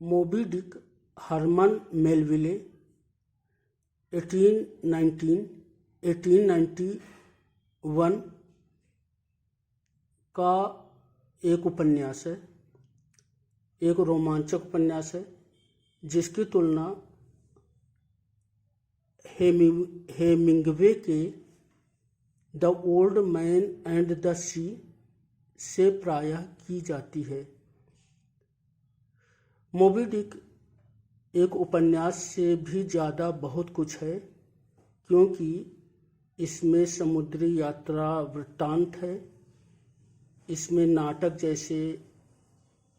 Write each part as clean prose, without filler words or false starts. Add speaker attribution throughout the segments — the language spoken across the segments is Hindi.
Speaker 1: मोबी डिक हरमन मेलविले 1891 का एक उपन्यास है, एक रोमांचक उपन्यास है जिसकी तुलना हेमिंग्वे के the old man and the sea से प्रायः की जाती है। मोबी डिक एक उपन्यास से भी ज़्यादा बहुत कुछ है, क्योंकि इसमें समुद्री यात्रा वृत्तांत है, इसमें नाटक जैसे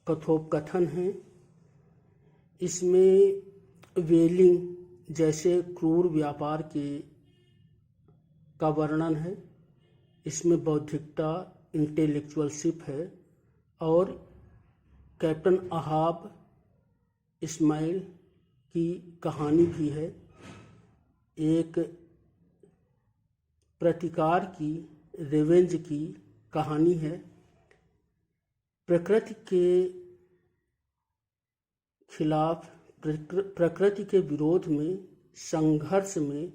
Speaker 1: कथोपकथन हैं, इसमें व्हेलिंग जैसे क्रूर व्यापार का वर्णन है, इसमें बौद्धिकता इंटेलेक्चुअलशिप है और कैप्टन अहाब इस्माइल की कहानी भी है। एक प्रतिकार की, रिवेंज की कहानी है। प्रकृति के खिलाफ, प्रकृति के विरोध में, संघर्ष में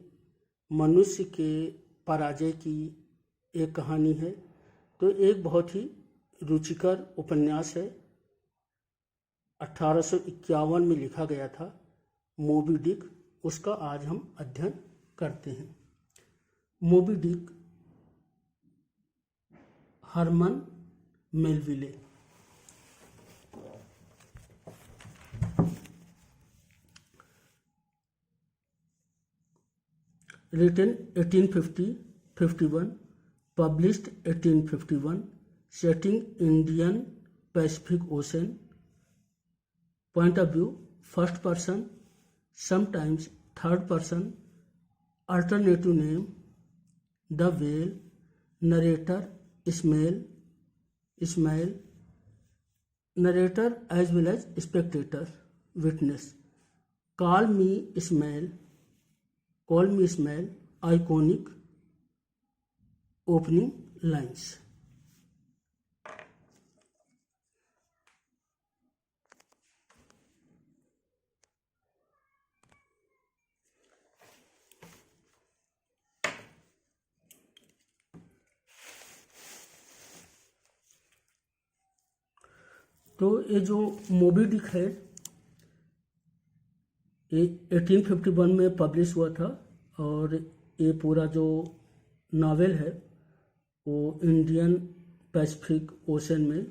Speaker 1: मनुष्य के पराजय की एक कहानी है। तो एक बहुत ही रुचिकर उपन्यास है। 1851 में लिखा गया था मोबी डिक, उसका आज हम अध्ययन करते हैं। Moby Dick Herman Melville. Written 1851, published 1851, setting Indian Pacific Ocean. Point of view, first person, sometimes third person, alternative name, the whale, narrator, Ismail, narrator as well as spectator, witness. Call me Ismail, iconic opening lines. तो ये जो मोबी डिक है ये 1851 में पब्लिश हुआ था और ये पूरा जो नावल है वो इंडियन पैसिफिक ओशन में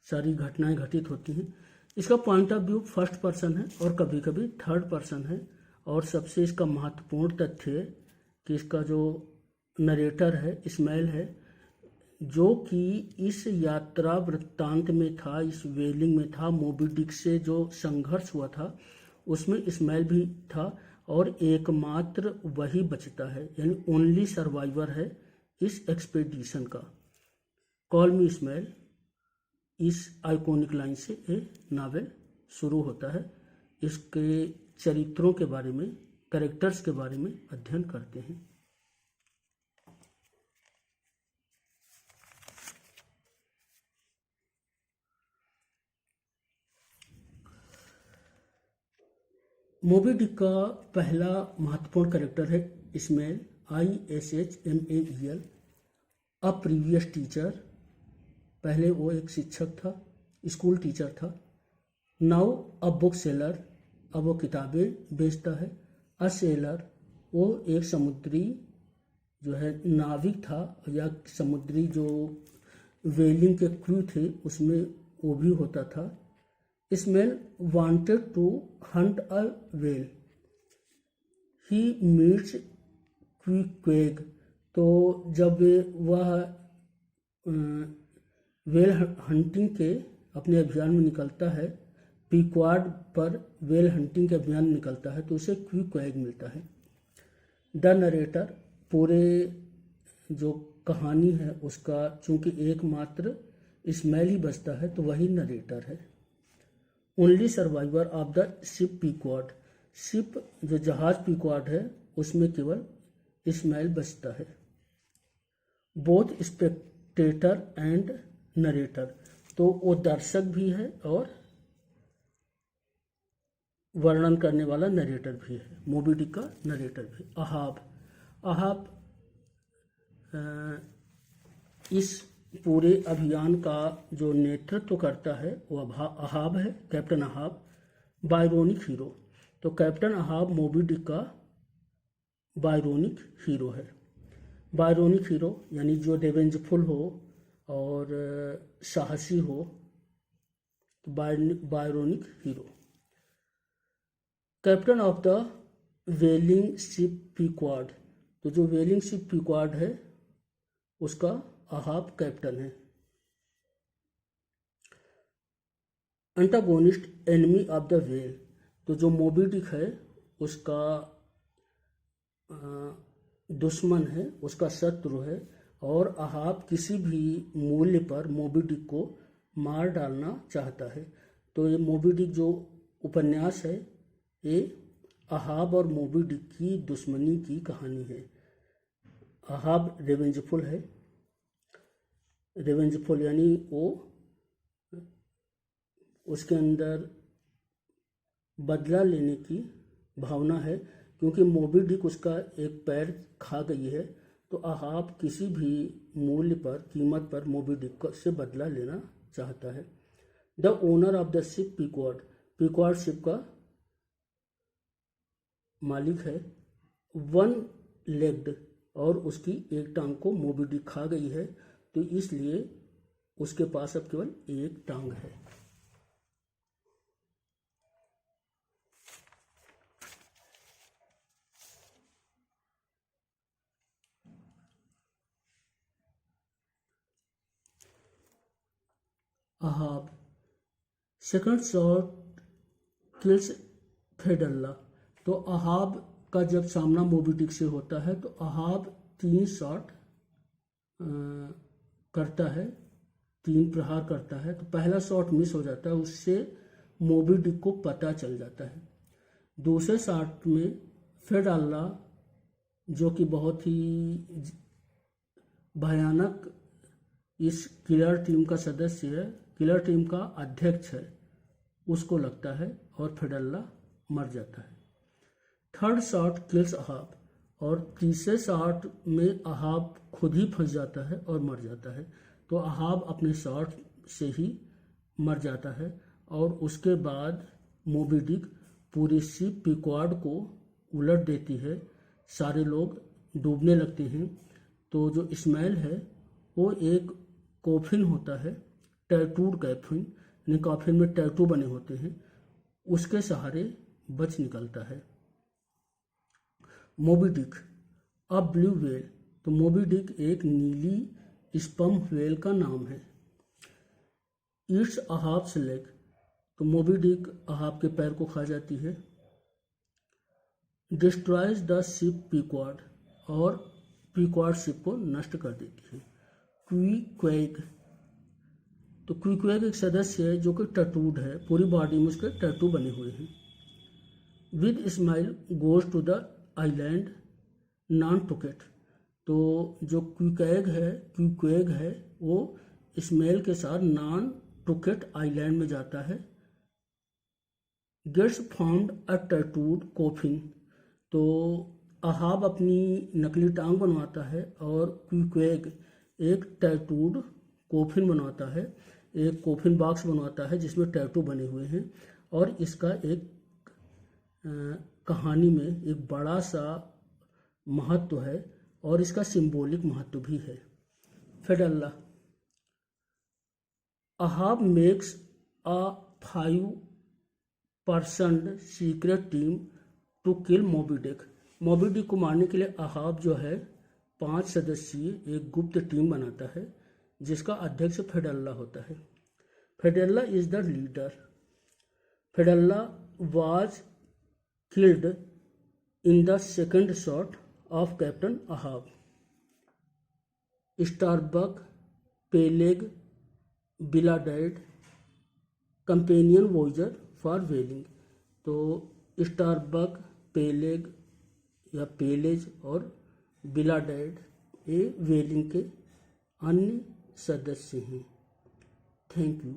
Speaker 1: सारी घटनाएं घटित होती हैं। इसका point of view first person है और कभी कभी थर्ड पर्सन है। और सबसे इसका महत्वपूर्ण तथ्य है कि इसका जो नरेटर है इस्माइल है, जो कि इस यात्रा वृत्तांत में था, इस व्हेलिंग में था, मोबी डिक से जो संघर्ष हुआ था उसमें इस्माइल भी था और एकमात्र वही बचता है, यानी ओनली सर्वाइवर है इस एक्सपेडिशन का। कॉल मी इस्माइल, इस आइकॉनिक लाइन से ये नावल शुरू होता है। इसके चरित्रों के बारे में, कैरेक्टर्स के बारे में अध्ययन करते हैं। मोबी डिक का पहला महत्वपूर्ण कैरेक्टर है Ishmael, ISHMAEL, a previous teacher. पहले वो एक शिक्षक था, स्कूल टीचर था। नाउ अ बुक सेलर, अब वो किताबें बेचता है। अ सेलर, वो एक समुद्री जो है नाविक था, या समुद्री जो व्हेलिंग के क्रू थे उसमें वो भी होता था। Ismail wanted to hunt a whale. He meets Queequeg. तो जब वह व्हेल हंटिंग के अपने अभियान में निकलता है, पीक्वाड पर व्हेल हंटिंग के अभियान में निकलता है, तो उसे क्वीक्वैग मिलता है। द नरेटर, पूरे जो कहानी है उसका चूंकि एकमात्र इस्माइल ही बचता है तो वही नरेटर है। Only survivor of the ship Pequod, ship जो जहाज पीक्वाड है उसमें केवल इस्माइल बचता है। बोथ स्पेक्टेटर एंड नरेटर, तो वो दर्शक भी है और वर्णन करने वाला नरेटर भी है, मोबी डिक का नरेटर भी। अहाब, अहाब इस पूरे अभियान का जो नेतृत्व करता है वो अहाब है, कैप्टन अहाब, बायरोनिक हीरो। तो कैप्टन अहाब मोबी डिक का बायरोनिक हीरो है। बायरोनिक हीरो यानी जो रिवेंजफुल हो और साहसी हो, तो Byronic hero. Captain of the whaling ship Pequod, तो जो व्हेलिंग शिप पीक्वाड है उसका अहाब कैप्टन है। Antagonist enemy of the whale, तो जो मोबी डिक है उसका दुश्मन है, उसका शत्रु है, और अहाब किसी भी मूल्य पर मोबी डिक को मार डालना चाहता है। तो ये मोबी डिक जो उपन्यास है ये अहाब और मोबी डिक की दुश्मनी की कहानी है। अहाब रिवेंजफुल है, रिवेंजफुल यानी वो उसके अंदर बदला लेने की भावना है, क्योंकि मोबी डिक उसका एक पैर खा गई है। तो अहाब किसी भी मूल्य पर, कीमत पर मोबी डिक से बदला लेना चाहता है। The owner of the ship Pequod, Pequod ship का मालिक है। वन लेग्ड, और उसकी एक टांग को मोबी डिक खा गई है, तो इसलिए उसके पास अब केवल एक टांग है। अहाब, सेकंड शॉट किल्स फेडल्ला, तो अहाब का जब सामना मोबी डिक से होता है तो अहाब 3 शॉट करता है, 3 प्रहार करता है। तो पहला शॉट मिस हो जाता है, उससे मोबी डिक को पता चल जाता है। दूसरे शॉट में फेडल्ला, जो कि बहुत ही भयानक इस किलर टीम का सदस्य है, किलर टीम का अध्यक्ष है, उसको लगता है और फेडल्ला मर जाता है। थर्ड शॉट किल्स अहाब, और तीसरे शॉट में अहाब खुद ही फंस जाता है और मर जाता है। तो अहाब अपने शॉट से ही मर जाता है, और उसके बाद मोबी डिक पूरी शिप पीक्वाड को उलट देती है, सारे लोग डूबने लगते हैं। तो जो इस्माइल है वो एक कॉफिन होता है, टैटूड कॉफिन, यानी कॉफिन में टैटू बने होते हैं, उसके सहारे बच निकलता है। मोबी डिक, अ ब्लू व्हेल, तो मोबी डिक एक नीली स्पम व्हेल का नाम है। ईट्स अहाब्स लेग, तो मोबी डिक अहाब के पैर को खा जाती है। डिस्ट्रॉयज द शिप पीक्वाड, और पीक्वाड शिप को नष्ट कर देती है। क्वीक्वेग, तो क्वीक्वेग एक सदस्य है जो कि टैटूड है, पूरी बॉडी में उसके टैटू बने हुए हैं। With Ishmael goes to the island Nantucket, तो जो क्वीक्वेग है वो इस्माइल के साथ नानटुकेट आइलैंड में जाता है। Gets found a tattooed coffin, तो अहाब अपनी नकली टांग बनवाता है और क्वीक्वेग एक टैटूड कॉफिन बनवाता है, एक कॉफिन बॉक्स बनवाता है जिसमें टैटू बने हुए हैं। और इसका एक कहानी में एक बड़ा सा महत्व है, और इसका सिंबॉलिक महत्व भी है। Fedallah, Ahab makes a 5-person secret team to kill Moby Dick, Moby Dick को मारने के लिए अहाब जो है 5 सदस्यीय एक गुप्त टीम बनाता है, जिसका अध्यक्ष फेडल्ला होता है। Fedallah is the leader. Fedallah was killed in the second shot of captain Ahab. Starbuck, Peleg, Bildad, companion voyager for whaling, तो स्टारबक, पेलेग या पेलेज और बिलाडेड ये व्हेलिंग के अन्य सदस्य हैं। Thank you.